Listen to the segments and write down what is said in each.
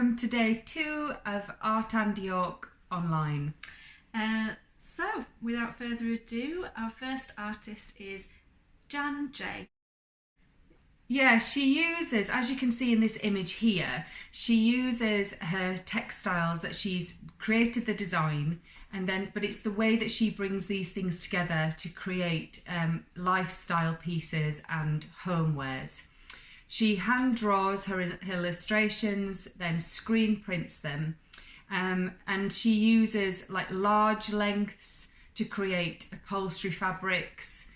welcome to day 2 of art&York online. So, without further ado, our first artist is Jan J. Yeah, she uses, as you can see in this image here, she uses her textiles that she's created the design, but it's the way that she brings these things together to create lifestyle pieces and homewares. She hand draws her illustrations, then screen prints them, and she uses like large lengths to create upholstery fabrics,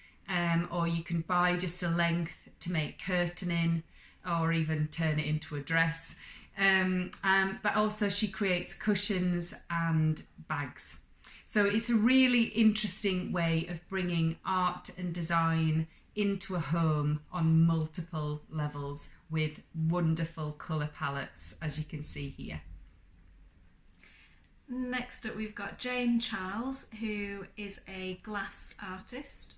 or you can buy just a length to make curtaining or even turn it into a dress. But also she creates cushions and bags. So it's a really interesting way of bringing art and design into a home on multiple levels with wonderful colour palettes, as you can see here. Next up we've got Jane Charles, who is a glass artist.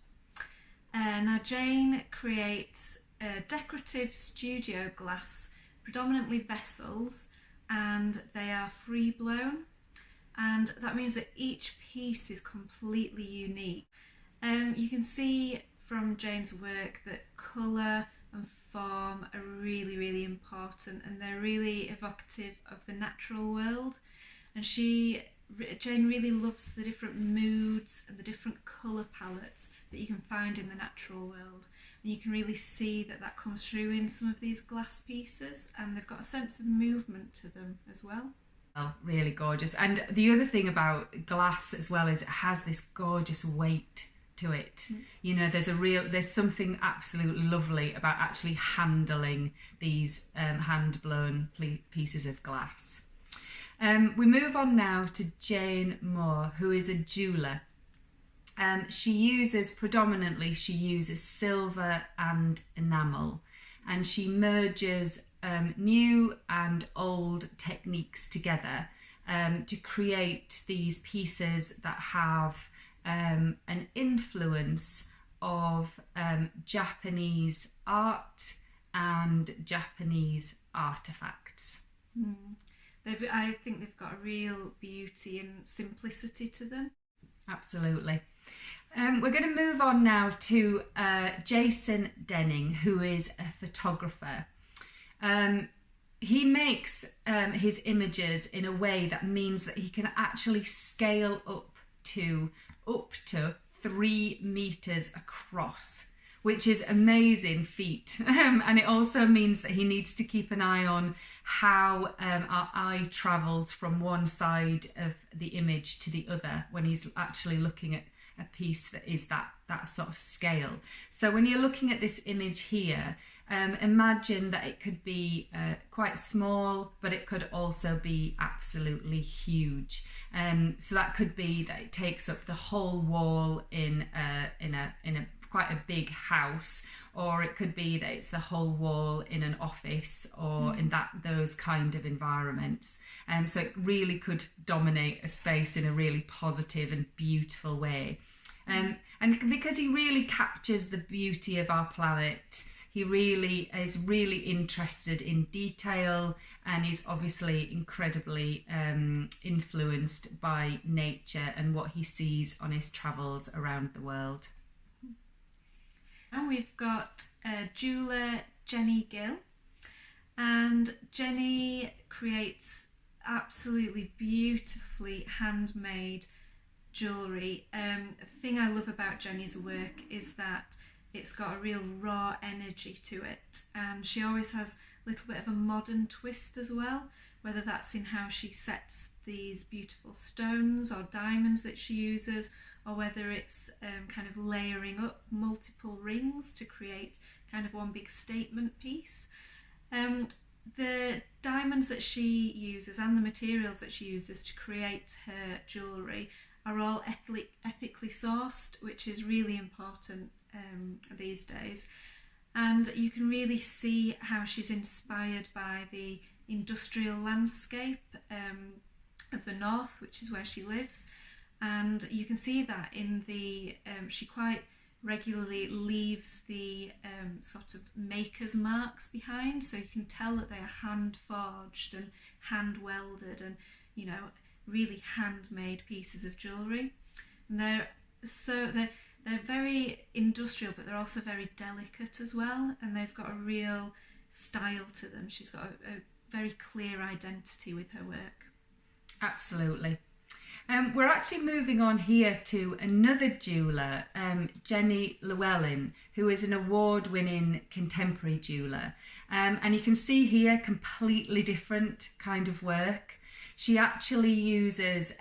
Now Jane creates decorative studio glass, predominantly vessels, and they are free blown, and that means that each piece is completely unique. You can see from Jane's work that colour and form are really important, and they're really evocative of the natural world, and Jane really loves the different moods and the different colour palettes that you can find in the natural world, and you can really see that comes through in some of these glass pieces, and they've got a sense of movement to them as well. Oh, really gorgeous. And the other thing about glass as well is it has this gorgeous weight to it. You know, there's something absolutely lovely about actually handling these hand blown pieces of glass. We move on now to Jane Moore, who is a jeweller. She uses silver and enamel, and she merges new and old techniques together to create these pieces that have an influence of Japanese art and Japanese artefacts. I think they've got a real beauty and simplicity to them. Absolutely. We're going to move on now to Jason Denning, who is a photographer. He makes his images in a way that means that he can actually scale up to 3 meters across, which is amazing feat. And it also means that he needs to keep an eye on how our eye travels from one side of the image to the other when he's actually looking at a piece that is that sort of scale. So when you're looking at this image here, imagine that it could be quite small, but it could also be absolutely huge. So that could be that it takes up the whole wall in a quite a big house, or it could be that it's the whole wall in an office or in those kind of environments. So it really could dominate a space in a really positive and beautiful way. And because he really captures the beauty of our planet, he really is really interested in detail, and he's obviously incredibly influenced by nature and what he sees on his travels around the world. And we've got jeweller Jenny Gill, and Jenny creates absolutely beautifully handmade jewellery. The thing I love about Jenny's work is that it's got a real raw energy to it, and she always has a little bit of a modern twist as well, whether that's in how she sets these beautiful stones or diamonds that she uses, or whether it's kind of layering up multiple rings to create kind of one big statement piece. The diamonds that she uses and the materials that she uses to create her jewellery are all ethically sourced, which is really important these days. And you can really see how she's inspired by the industrial landscape of the north, which is where she lives. And you can see that in the she quite regularly leaves the sort of maker's marks behind, so you can tell that they are hand forged and hand welded and, you know, really handmade pieces of jewellery. And they're very industrial, but they're also very delicate as well, and they've got a real style to them. She's got a very clear identity with her work. Absolutely. We're actually moving on here to another jeweller, Jenny Llewellyn, who is an award-winning contemporary jeweller. And you can see here completely different kind of work. She actually uses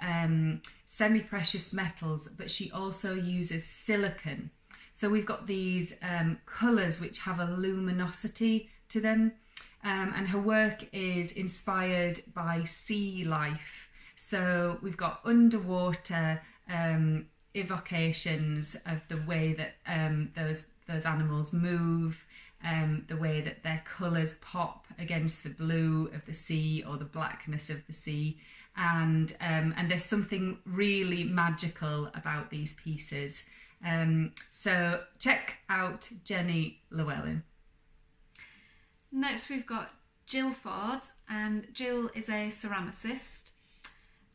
semi-precious metals, but she also uses silicon. So we've got these colours which have a luminosity to them, and her work is inspired by sea life. So we've got underwater evocations of the way that those animals move, the way that their colours pop against the blue of the sea or the blackness of the sea, and there's something really magical about these pieces. So check out Jenny Llewellyn. Next we've got Jill Ford, and Jill is a ceramicist.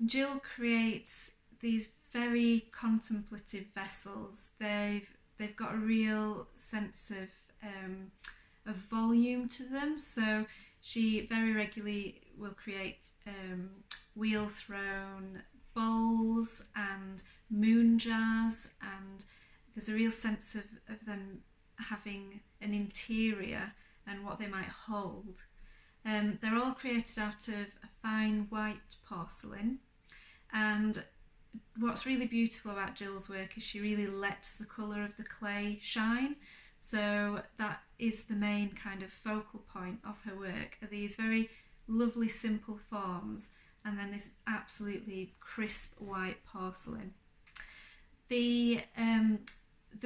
Jill creates these very contemplative vessels. They've got a real sense of volume to them. So she very regularly will create wheel thrown bowls and moon jars, and there's a real sense of them having an interior and what they might hold. They're all created out of a fine white porcelain, and what's really beautiful about Jill's work is she really lets the colour of the clay shine. So that is the main kind of focal point of her work, are these very lovely simple forms and then this absolutely crisp white porcelain. The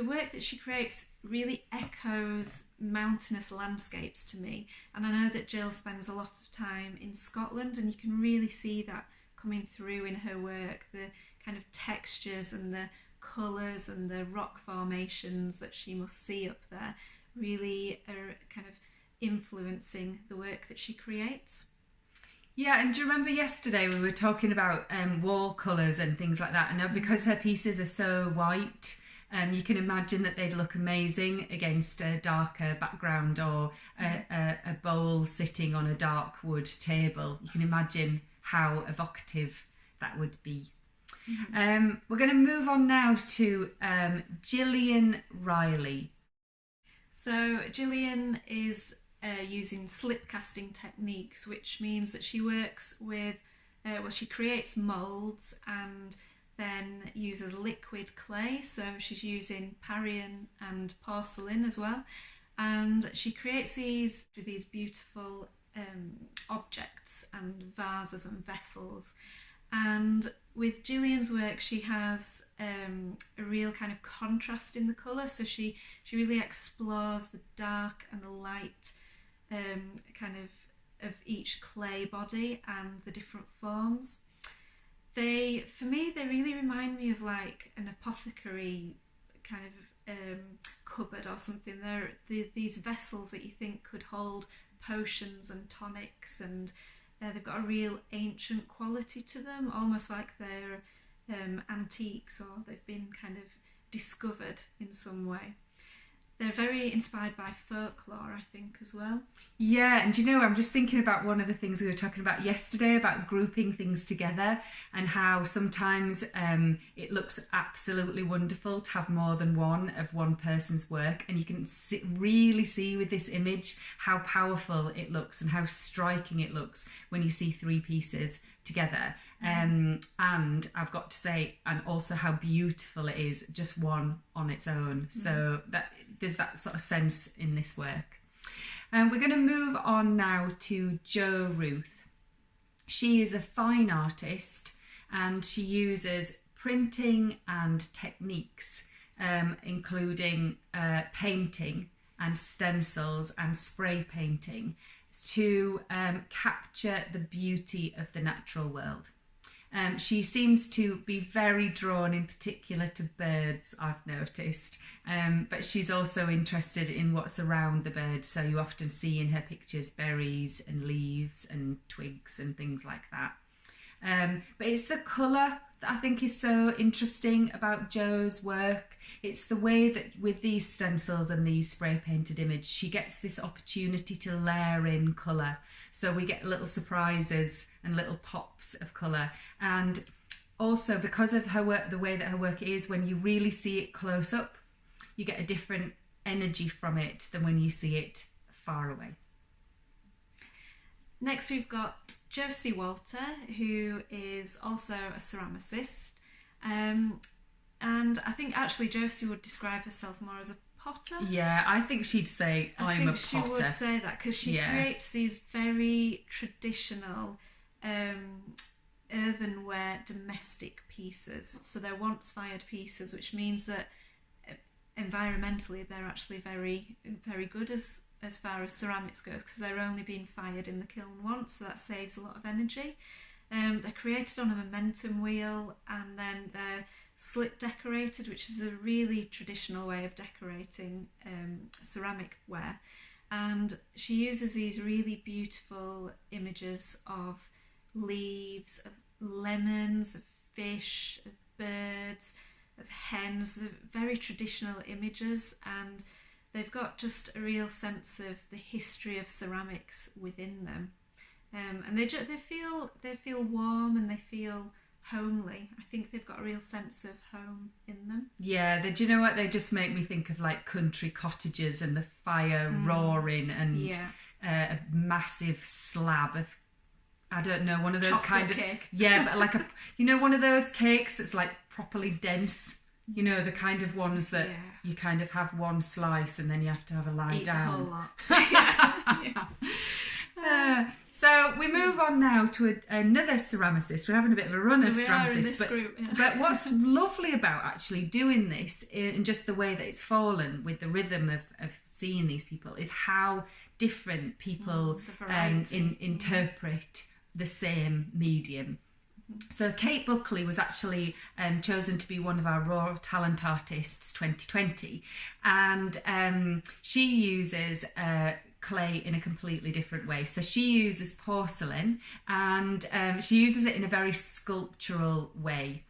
work that she creates really echoes mountainous landscapes to me, and I know that Jill spends a lot of time in Scotland, and you can really see that coming through in her work, the kind of textures and the colours and the rock formations that she must see up there really are kind of influencing the work that she creates. Yeah, and do you remember yesterday we were talking about wall colours and things like that, and now because her pieces are so white, you can imagine that they'd look amazing against a darker background, or a bowl sitting on a dark wood table. You can imagine how evocative that would be. Mm-hmm. We're going to move on now to Gillian Riley. So Gillian is using slip casting techniques, which means that she works with, she creates moulds and then uses liquid clay. So she's using Parian and porcelain as well, and she creates these beautiful objects and vases and vessels. And with Gillian's work, she has a real kind of contrast in the colour. So she really explores the dark and the light kind of each clay body and the different forms. For me, they really remind me of like an apothecary kind of cupboard or something. They're these vessels that you think could hold potions and tonics, and they've got a real ancient quality to them, almost like they're antiques, or they've been kind of discovered in some way. They're very inspired by folklore, I think, as well. Yeah, and you know, I'm just thinking about one of the things we were talking about yesterday about grouping things together, and how sometimes it looks absolutely wonderful to have more than one of one person's work, and you can really see with this image how powerful it looks and how striking it looks when you see three pieces together. And I've got to say, and also how beautiful it is just one on its own. So that there's that sort of sense in this work. We're going to move on now to Jo Ruth. She is a fine artist, and she uses printing and techniques, including painting and stencils and spray painting, to capture the beauty of the natural world. She seems to be very drawn in particular to birds, I've noticed, but she's also interested in what's around the birds. So you often see in her pictures berries and leaves and twigs and things like that. But it's the colour that I think is so interesting about Jo's work. It's the way that with these stencils and these spray painted images, she gets this opportunity to layer in colour. So we get little surprises and little pops of colour. And also because of her work, the way that her work is, when you really see it close up, you get a different energy from it than when you see it far away. Next we've got Josie Walter, who is also a ceramicist. And I think actually Josie would describe herself more as a potter. Yeah, I think she'd say I'm a potter. She would say that because she creates these very traditional earthenware domestic pieces. So they're once fired pieces, which means that environmentally they're actually very, very good as far as ceramics goes, because they're only being fired in the kiln once, so that saves a lot of energy. They're created on a momentum wheel, and then they're slit decorated, which is a really traditional way of decorating ceramic ware. And she uses these really beautiful images of leaves, of lemons, of fish, of birds, of hens, very traditional images, and they've got just a real sense of the history of ceramics within them, and they feel warm and they feel homely. I think they've got a real sense of home in them. Yeah, do you know what? They just make me think of like country cottages and the fire roaring and a massive slab of, I don't know, one of those chocolate kind of cake. Yeah, but like one of those cakes that's like properly dense. You know, the kind of ones that you kind of have one slice and then you have to have a lie Eat down. the whole lot. So we move on now to another ceramicist. We're having a bit of a run of ceramicists. But what's lovely about actually doing this, and just the way that it's fallen with the rhythm of seeing these people, is how different people interpret the same medium. So Kate Buckley was actually chosen to be one of our Raw Talent Artists 2020, and she uses clay in a completely different way. So she uses porcelain, and she uses it in a very sculptural way.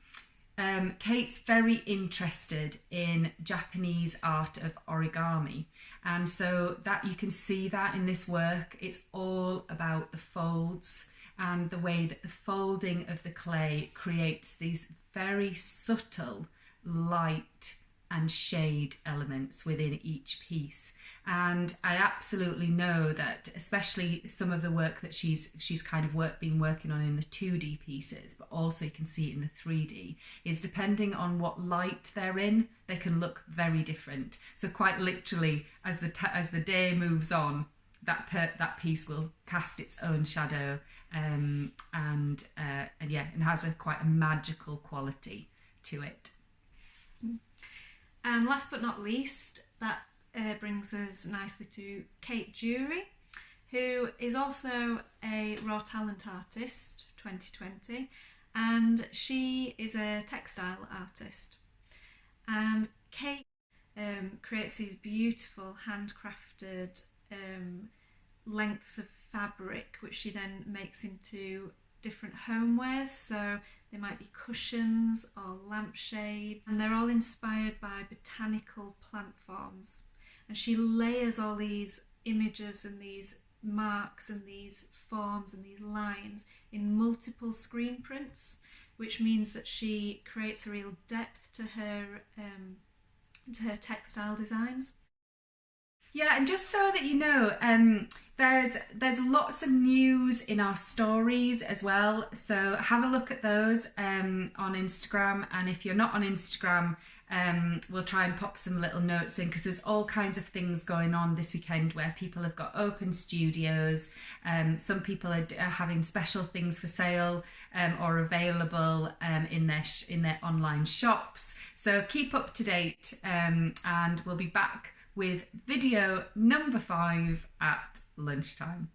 Kate's very interested in Japanese art of origami, and so that you can see that in this work. It's all about the folds and the way that the folding of the clay creates these very subtle light and shade elements within each piece. And I absolutely know that especially some of the work that she's kind of been working on in the 2D pieces, but also you can see it in the 3D, is depending on what light they're in, they can look very different. So quite literally, as the day moves on, that piece will cast its own shadow, and has quite a magical quality to it. And last but not least, that brings us nicely to Kate Jury, who is also a Raw Talent Artist 2020, and she is a textile artist. And Kate creates these beautiful handcrafted lengths of fabric, which she then makes into different homewares. So they might be cushions or lampshades, and they're all inspired by botanical plant forms. And she layers all these images and these marks and these forms and these lines in multiple screen prints, which means that she creates a real depth to her textile designs. Yeah, and just so that you know, there's lots of news in our stories as well. So have a look at those on Instagram. And if you're not on Instagram, we'll try and pop some little notes in, because there's all kinds of things going on this weekend where people have got open studios. Some people are having special things for sale or available in their online shops. So keep up to date, and we'll be back with video number 5 at lunchtime.